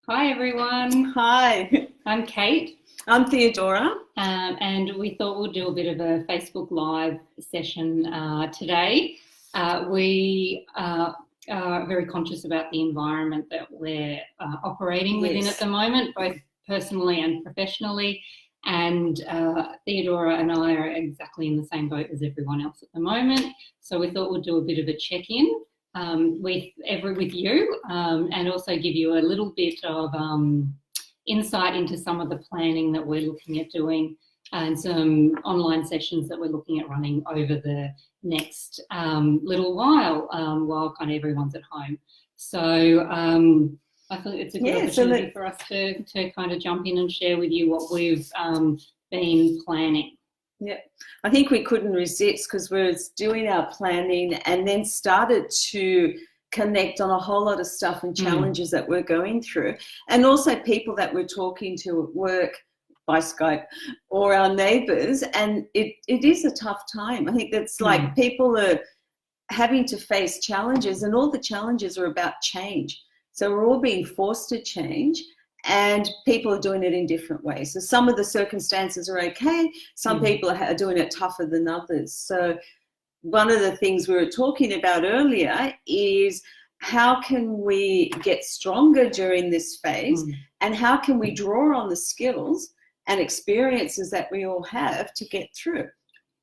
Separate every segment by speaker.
Speaker 1: Hi everyone,
Speaker 2: Hi,
Speaker 1: I'm Kate,
Speaker 2: I'm Theodora.
Speaker 1: and we thought we'll do a bit of a Facebook Live session today. We are very conscious about the environment that we're operating within at the moment, both personally and professionally. And Theodora and I are exactly in the same boat as everyone else at the moment. So we thought we'd do a bit of a check-in with you, and also give you a little bit of insight into some of the planning that we're looking at doing and some online sessions that we're looking at running over the next little while kind of everyone's at home. So I thought it's a good opportunity for us to kind of jump in and share with you what we've been planning.
Speaker 2: Yeah, I think we couldn't resist because we were doing our planning and then started to connect on a whole lot of stuff and challenges that we're going through, and also people that we're talking to at work by Skype or our neighbours, and it is a tough time. I think it's like people are having to face challenges, and all the challenges are about change. So we're all being forced to change, and people are doing it in different ways. So some of the circumstances are okay. Some people are doing it tougher than others. So one of the things we were talking about earlier is how can we get stronger during this phase, and how can we draw on the skills and experiences that we all have to get through.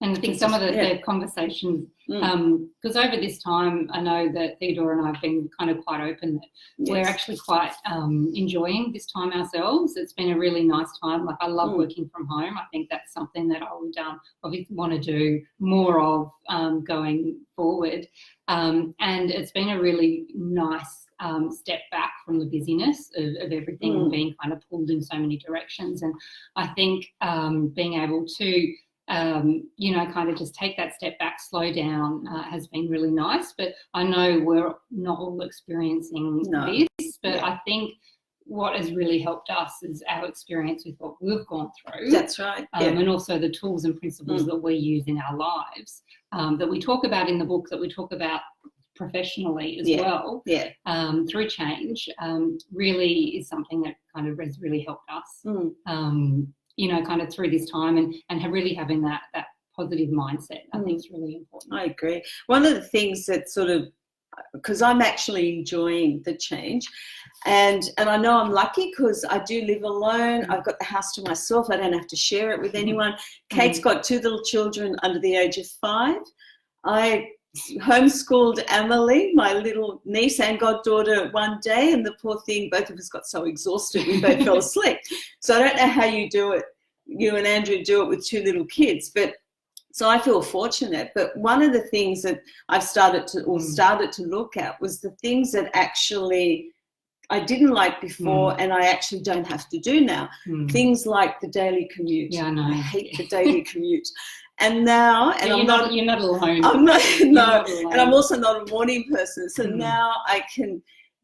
Speaker 1: And I think some of the conversations, because over this time, I know that Theodora and I have been kind of quite open that we're actually quite enjoying this time ourselves. It's been a really nice time. Like, I love working from home. I think that's something that I would obviously want to do more of going forward. And it's been a really nice step back from the busyness of everything and being kind of pulled in so many directions. And I think being able to kind of just take that step back, slow down, has been really nice. But I know we're not all experiencing this, but I think what has really helped us is our experience with what we've gone through.
Speaker 2: That's right.
Speaker 1: And also the tools and principles that we use in our lives, that we talk about in the book, that we talk about professionally as well, through change, really is something that kind of has really helped us. Kind of through this time, and really having that positive mindset, I think is really important.
Speaker 2: I agree. One of the things that sort of, because I'm actually enjoying the change, and I know I'm lucky because I do live alone. I've got the house to myself. I don't have to share it with anyone. Kate's got 2 little children under the age of 5. I homeschooled Emily, my little niece and goddaughter, one day, and the poor thing, both of us got so exhausted we both fell asleep. So I don't know how you do it, you and Andrew do it with 2 little kids, but so I feel fortunate. But one of the things that I've started to look at was the things that actually I didn't like before and I actually don't have to do now. Things like the daily commute.
Speaker 1: Yeah, I know.
Speaker 2: I hate the daily commute. And now, and
Speaker 1: you're not alone.
Speaker 2: I'm not,
Speaker 1: not alone.
Speaker 2: And I'm also not a morning person. So now I can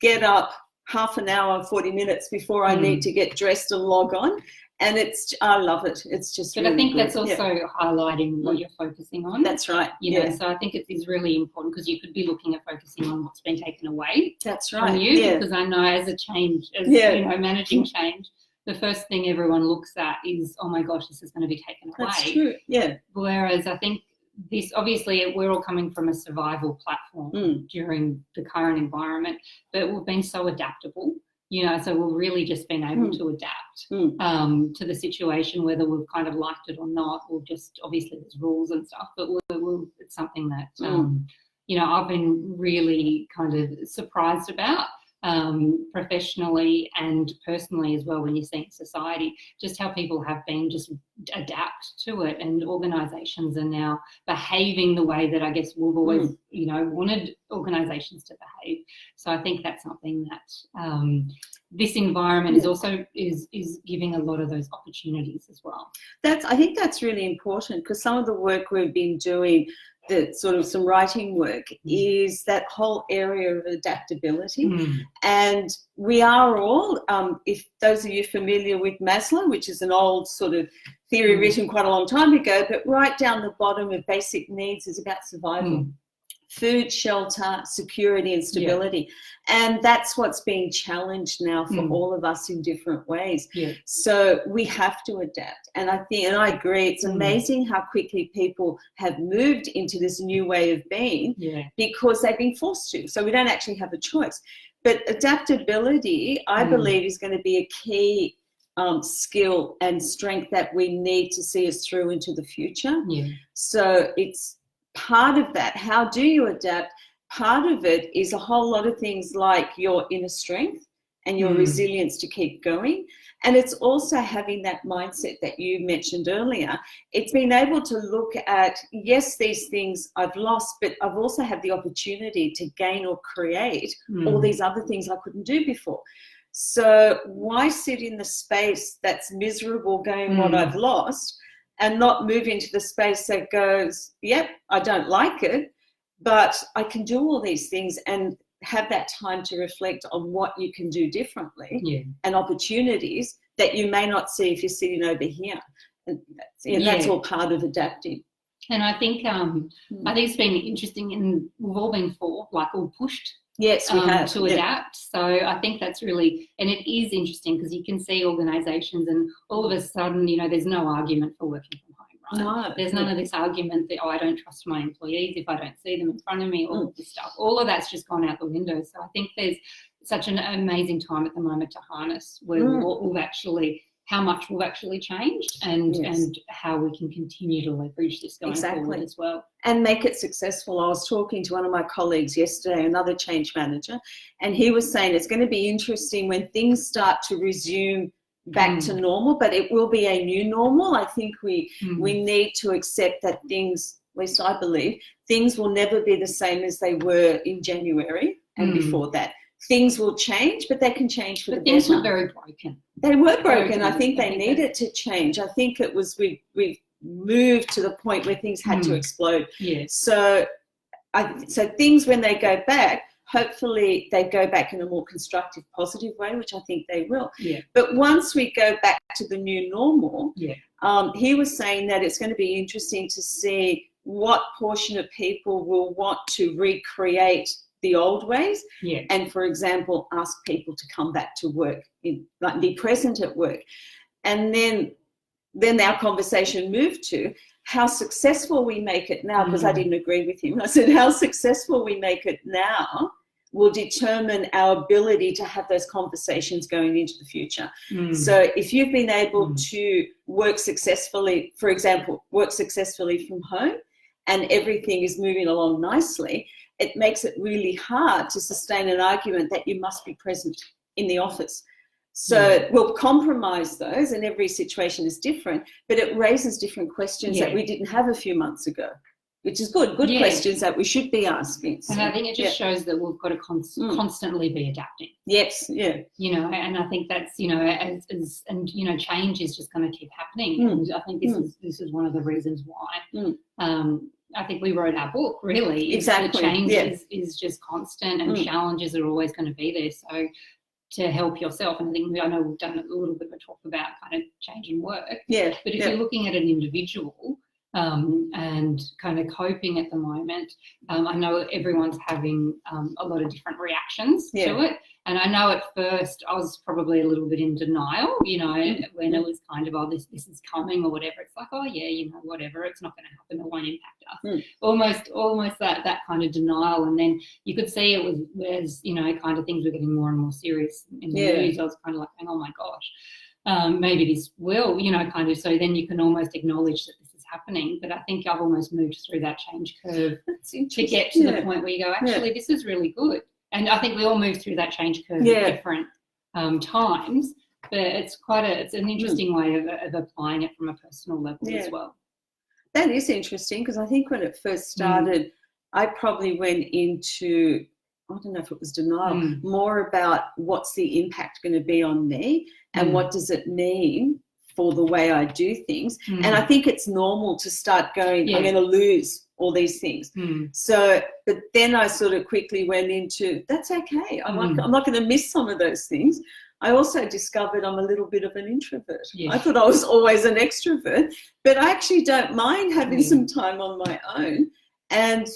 Speaker 2: get up half an hour, 40 minutes before I need to get dressed and log on. And I love it. It's just
Speaker 1: But
Speaker 2: really
Speaker 1: I think
Speaker 2: good.
Speaker 1: That's also highlighting what you're focusing on.
Speaker 2: That's right.
Speaker 1: You know, so I think it is really important, because you could be looking at focusing on what's been taken away from you, because I know as a change, managing change, the first thing everyone looks at is, oh my gosh, this is going to be taken away.
Speaker 2: That's true,
Speaker 1: Whereas I think this, obviously we're all coming from a survival platform during the current environment, but we've been so adaptable, so we've really just been able to adapt to the situation, whether we've kind of liked it or not. We'll just, obviously there's rules and stuff, but it's something that, I've been really kind of surprised about. Professionally and personally as well, when you see in society just how people have been just adapt to it, and organisations are now behaving the way that I guess we've always wanted organisations to behave. So I think that's something that this environment is also is giving a lot of those opportunities as well.
Speaker 2: I think that's really important, because some of the work we've been doing, that sort of some writing work, is that whole area of adaptability. And we are all, if those of you familiar with Maslow, which is an old sort of theory written quite a long time ago, but right down the bottom of basic needs is about survival. food, shelter, security and stability. And that's what's being challenged now for all of us in different ways. So we have to adapt. And I agree, it's amazing how quickly people have moved into this new way of being because they've been forced to. So we don't actually have a choice. But adaptability, I believe, is going to be a key skill and strength that we need to see us through into the future. So it's part of that. How do you adapt? Part of it is a whole lot of things like your inner strength and your resilience to keep going. And it's also having that mindset that you mentioned earlier. It's being able to look at, yes, these things I've lost, but I've also had the opportunity to gain or create all these other things I couldn't do before. So why sit in the space that's miserable going what I've lost and not move into the space that goes, yep, I don't like it, but I can do all these things, and have that time to reflect on what you can do differently and opportunities that you may not see if you're sitting over here. And that's all part of adapting.
Speaker 1: And I think it's been interesting, and we've all been all pushed.
Speaker 2: Yes, we have.
Speaker 1: To adapt. So I think that's really, and it is interesting because you can see organisations and all of a sudden, there's no argument for working from home, right?
Speaker 2: No.
Speaker 1: There's none of this argument that, I don't trust my employees if I don't see them in front of me, all of this stuff. All of that's just gone out the window. So I think there's such an amazing time at the moment to harness where how much we've actually changed and how we can continue to leverage this going forward as well.
Speaker 2: And make it successful. I was talking to one of my colleagues yesterday, another change manager, and he was saying it's going to be interesting when things start to resume back to normal, but it will be a new normal. I think we need to accept that things, at least I believe, things will never be the same as they were in January and before that. Things will change, but they can change for the better.
Speaker 1: Things were very broken.
Speaker 2: They were broken. I think they needed to change. I think it was we've moved to the point where things had to explode. So things, when they go back, hopefully they go back in a more constructive, positive way, which I think they will. But once we go back to the new normal, he was saying that it's going to be interesting to see what portion of people will want to recreate the old ways, and for example, ask people to come back to work, be present at work. And then our conversation moved to how successful we make it now, because I didn't agree with him. I said, how successful we make it now will determine our ability to have those conversations going into the future. So if you've been able to work successfully, for example, work successfully from home, and everything is moving along nicely, it makes it really hard to sustain an argument that you must be present in the office. So we'll compromise those, and every situation is different, but it raises different questions that we didn't have a few months ago, which is good questions that we should be asking. So,
Speaker 1: and I think it just shows that we've got to constantly be adapting. And I think that's, change is just going to keep happening. And I think this is one of the reasons why. I think we wrote our book, really.
Speaker 2: Exactly.
Speaker 1: The change is just constant, and challenges are always going to be there. So to help yourself, and I know we've done a little bit of a talk about kind of change in work. But if you're looking at an individual and kind of coping at the moment, I know everyone's having a lot of different reactions to it. And I know at first I was probably a little bit in denial, when it was kind of, this is coming or whatever. It's like, whatever, it's not going to happen, it won't impact us. Almost that kind of denial. And then you could see it was, kind of things were getting more and more serious in the news. I was kind of like, oh my gosh, maybe this will, kind of. So then you can almost acknowledge that this is happening. But I think I've almost moved through that change curve to get to the point where you go, actually, this is really good. And I think we all move through that change curve at different times, but it's an interesting way of applying it from a personal level as well.
Speaker 2: That is interesting, because I think when it first started, I probably went into, I don't know if it was denial, more about what's the impact going to be on me and what does it mean for the way I do things. And I think it's normal to start going, I'm going to lose all these things. So, but then I sort of quickly went into, that's okay. I'm not going to miss some of those things. I also discovered I'm a little bit of an introvert. I thought I was always an extrovert, but I actually don't mind having some time on my own. And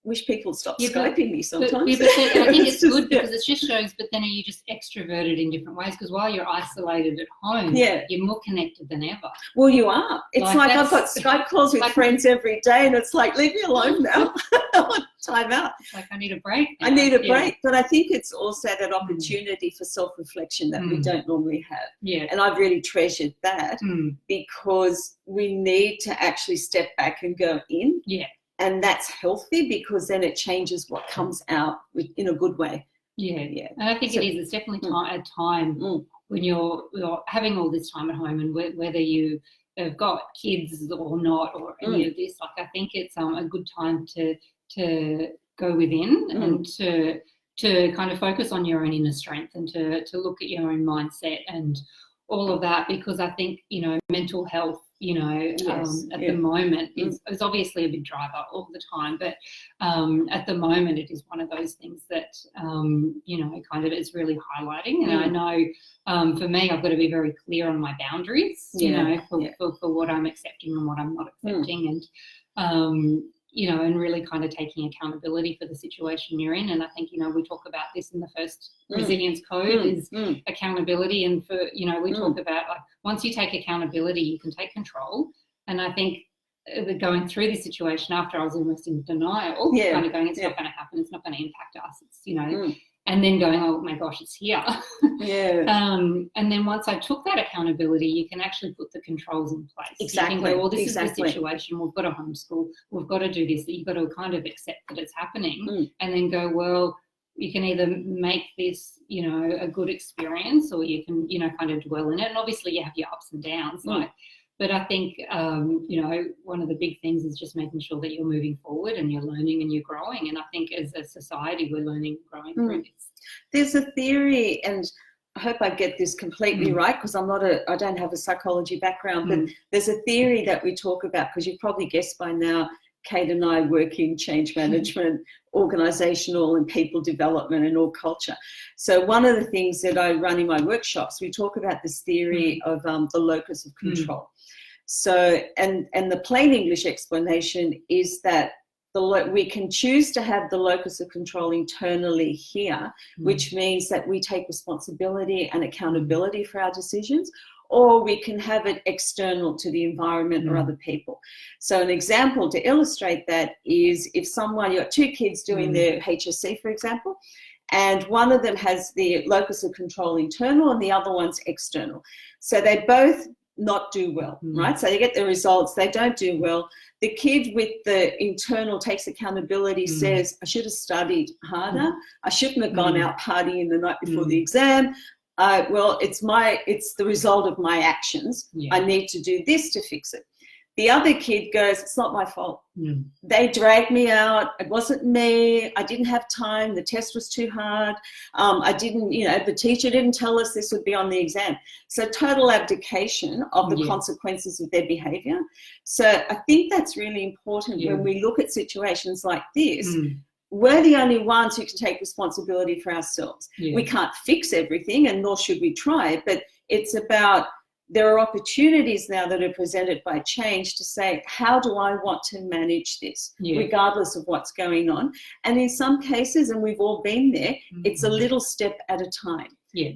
Speaker 2: wish people would stop
Speaker 1: Yeah, but-
Speaker 2: Skyping me sometimes.
Speaker 1: But I think it's good
Speaker 2: Yeah.
Speaker 1: because it just shows, but then are you just extroverted in different ways? Because while you're isolated at home,
Speaker 2: Yeah.
Speaker 1: you're more connected than ever.
Speaker 2: Well, you are. It's
Speaker 1: Like,
Speaker 2: I've got
Speaker 1: that's-
Speaker 2: Skype calls with
Speaker 1: like-
Speaker 2: friends every day, and it's like, leave me alone now. I want time out.
Speaker 1: It's like, I need a break now.
Speaker 2: I need a
Speaker 1: Yeah.
Speaker 2: break. But I think it's also that opportunity for self-reflection that we don't normally have.
Speaker 1: Yeah.
Speaker 2: And I've really treasured that
Speaker 1: Mm.
Speaker 2: because we need to actually step back and go in.
Speaker 1: Yeah.
Speaker 2: And that's healthy because then it changes what comes out in a good way.
Speaker 1: Yeah.
Speaker 2: Yeah.
Speaker 1: And I think
Speaker 2: So-
Speaker 1: it is. It's definitely a time
Speaker 2: Mm.
Speaker 1: when you're having all this time at home, and whether you have got kids or not, or any of this. Like, I think it's a good time to go within and to kind of focus on your own inner strength and to look at your own mindset and all of that, because I think, mental health, at the moment is obviously a big driver all the time, but at the moment it is one of those things that, kind of is really highlighting. And I know for me, I've got to be very clear on my boundaries, for what I'm accepting and what I'm not accepting. And, and really kind of taking accountability for the situation you're in. And I think, we talk about this in the first resilience code is accountability. And for, we talk about, like, once you take accountability, you can take control. And I think going through this situation after I was almost in denial, kind of going, it's not going to happen, it's not going to impact us, it's, and then going, oh my gosh, it's here. And then once I took that accountability, you can actually put the controls in place.
Speaker 2: Exactly.
Speaker 1: You can go, well, this is the situation. We've got to homeschool. We've got to do this. You've got to kind of accept that it's happening, and then go, well, you can either make this, a good experience, or you can, kind of dwell in it. And obviously, you have your ups and downs, But I think, one of the big things is just making sure that you're moving forward and you're learning and you're growing. And I think as a society, we're learning and growing through this.
Speaker 2: There's a theory, and I hope I get this completely right, because I don't have a psychology background, but there's a theory that we talk about, because you've probably guessed by now, Kate and I work in change management, organisational and people development and all culture. So one of the things that I run in my workshops, we talk about this theory of the locus of control. So, and the plain English explanation is that we can choose to have the locus of control internally here, which means that we take responsibility and accountability for our decisions, or we can have it external to the environment or other people. So an example to illustrate that is if you got two kids doing their HSC, for example, and one of them has the locus of control internal and the other one's external. So they both not do well, right? So they get the results, they don't do well. The kid with the internal takes accountability, says, I should have studied harder. I shouldn't have gone out partying the night before the exam. Well, it's the result of my actions. I need to do this to fix it. The other kid goes, it's not my fault. They dragged me out. It wasn't me. I didn't have time. The test was too hard. The teacher didn't tell us this would be on the exam. So total abdication of the consequences of their behavior. So I think that's really important when we look at situations like this. We're the only ones who can take responsibility for ourselves. We can't fix everything, and nor should we try, but it's about, there are opportunities now that are presented by change to say, how do I want to manage this, regardless of what's going on? And in some cases, and we've all been there, it's a little step at a time.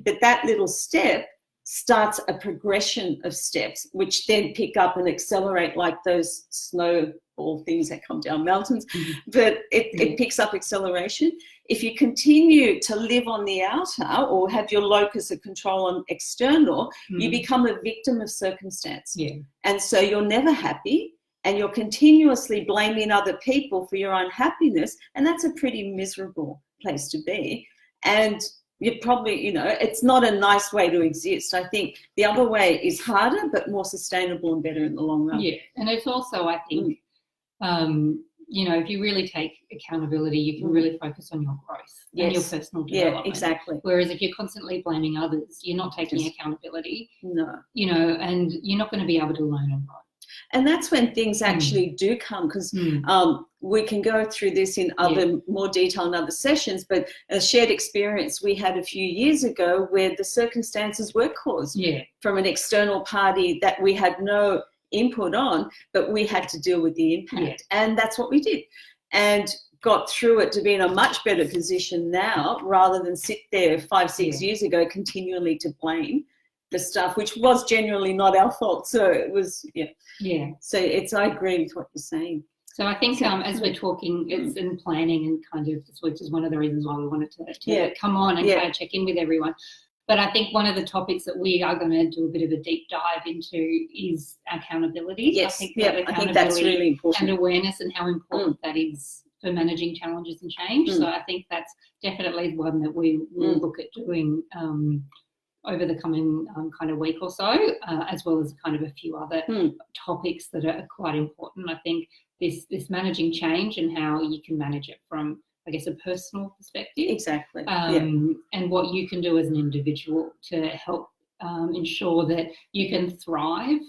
Speaker 2: But that little step starts a progression of steps, which then pick up and accelerate like those snowball things that come down mountains. But it picks up acceleration. If you continue to live on the outer or have your locus of control on external, you become a victim of circumstance. And so you're never happy, and you're continuously blaming other people for your unhappiness. And that's a pretty miserable place to be. And you probably, it's not a nice way to exist. I think the other way is harder, but more sustainable and better in the long run.
Speaker 1: And it's also, I think, if you really take accountability, you can really focus on your growth and your personal development.
Speaker 2: Exactly.
Speaker 1: Whereas if you're constantly blaming others, you're not taking accountability.
Speaker 2: No.
Speaker 1: And you're not going to be able to learn and grow.
Speaker 2: And that's when things actually do come, because we can go through this in other more detail in other sessions, but a shared experience we had a few years ago where the circumstances were caused from an external party that we had no input on, but we had to deal with the impact. And that's what we did. And got through it to be in a much better position now, rather than sit there 5-6 years ago continually to blame the stuff which was genuinely not our fault. So it was, so I agree with what you're saying.
Speaker 1: So I think as we're talking, it's in planning and kind of, which is one of the reasons why we wanted to come on and kind of check in with everyone. But I think one of the topics that we are going to do a bit of a deep dive into is accountability.
Speaker 2: Yes,
Speaker 1: I think
Speaker 2: that's really important.
Speaker 1: And awareness, and how important that is for managing challenges and change. So I think that's definitely one that we will look at doing over the coming kind of week or so, as well as kind of a few other topics that are quite important. I think this managing change and how you can manage it from, I guess, a personal perspective.
Speaker 2: Exactly.
Speaker 1: And what you can do as an individual to help ensure that you can thrive,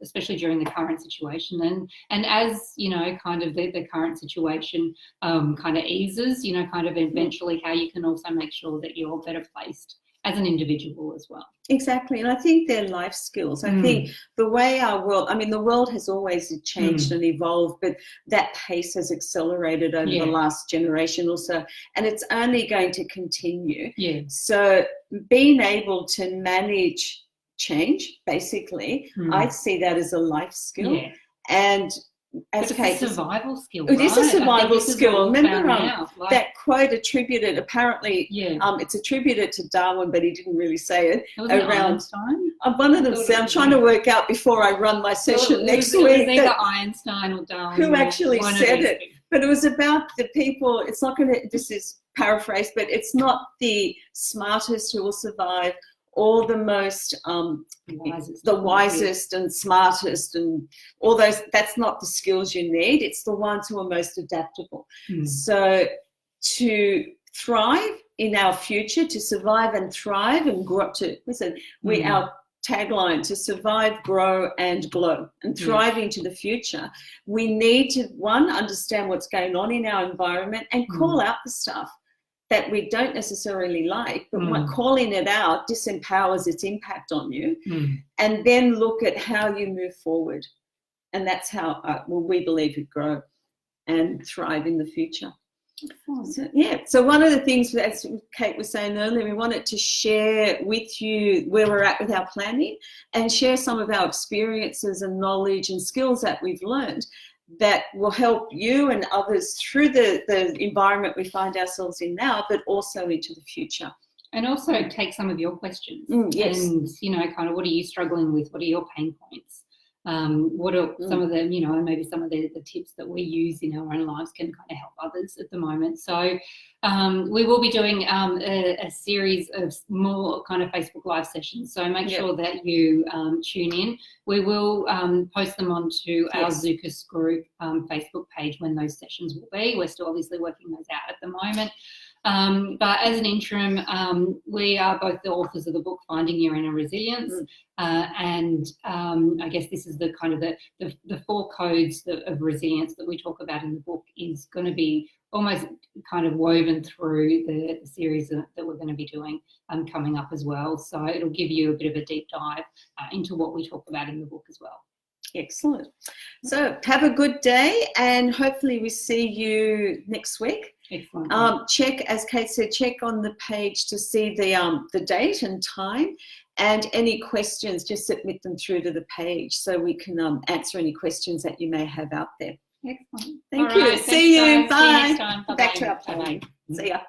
Speaker 1: especially during the current situation. And as, you know, kind of the current situation kind of eases, you know, kind of eventually how you can also make sure that you're better placed as an individual as well.
Speaker 2: Exactly. And I think they're life skills. I think the way our world, I mean, the world has always changed and evolved, but that pace has accelerated over the last generation or so, and it's only going to continue. So being able to manage change, basically, I see that as a life skill. And as
Speaker 1: it's a survival skill.
Speaker 2: It is a survival skill. Remember that quote attributed, apparently, it's attributed to Darwin, but he didn't really say it.
Speaker 1: Around Einstein?
Speaker 2: One of them said, I'm trying to work out before I run my session next week.
Speaker 1: It was either Einstein or Darwin.
Speaker 2: Who actually said it? But it was about the people, it's not going to, this is paraphrased, but it's not the smartest who will survive, or the most wisest and smartest and all those. That's not the skills you need. It's the ones who are most adaptable. So to thrive in our future, to survive and thrive and grow up to, listen, our tagline, to survive, grow and glow and thrive into the future, we need to, one, understand what's going on in our environment and call out the stuff that we don't necessarily like, but calling it out disempowers its impact on you, and then look at how you move forward. And that's how we believe we grow and thrive in the future. So one of the things, as Kate was saying earlier, we wanted to share with you where we're at with our planning and share some of our experiences and knowledge and skills that we've learned that will help you and others through the environment we find ourselves in now, but also into the future.
Speaker 1: And also take some of your questions.
Speaker 2: Yes.
Speaker 1: And, you know, kind of what are you struggling with? What are your pain points? What are some of the, you know, and maybe some of the tips that we use in our own lives can kind of help others at the moment. So we will be doing a series of more kind of Facebook Live sessions. So make sure that you tune in. We will post them onto our Zucas group Facebook page when those sessions will be. We're still obviously working those out at the moment. But as an interim, we are both the authors of the book Finding Your Inner Resilience, and I guess this is the kind of the 4 codes of resilience that we talk about in the book is going to be almost kind of woven through the series that we're going to be doing coming up as well. So it'll give you a bit of a deep dive into what we talk about in the book as well.
Speaker 2: Excellent. So have a good day, and hopefully we see you next week.
Speaker 1: Excellent.
Speaker 2: Check, as Kate said, check on the page to see the date and time, and any questions, just submit them through to the page so we can answer any questions that you may have out there.
Speaker 1: Excellent.
Speaker 2: Thank you.
Speaker 1: Right,
Speaker 2: see you.
Speaker 1: guys.
Speaker 2: Bye.
Speaker 1: See you next time. Bye-bye.
Speaker 2: Back to our planning. See ya.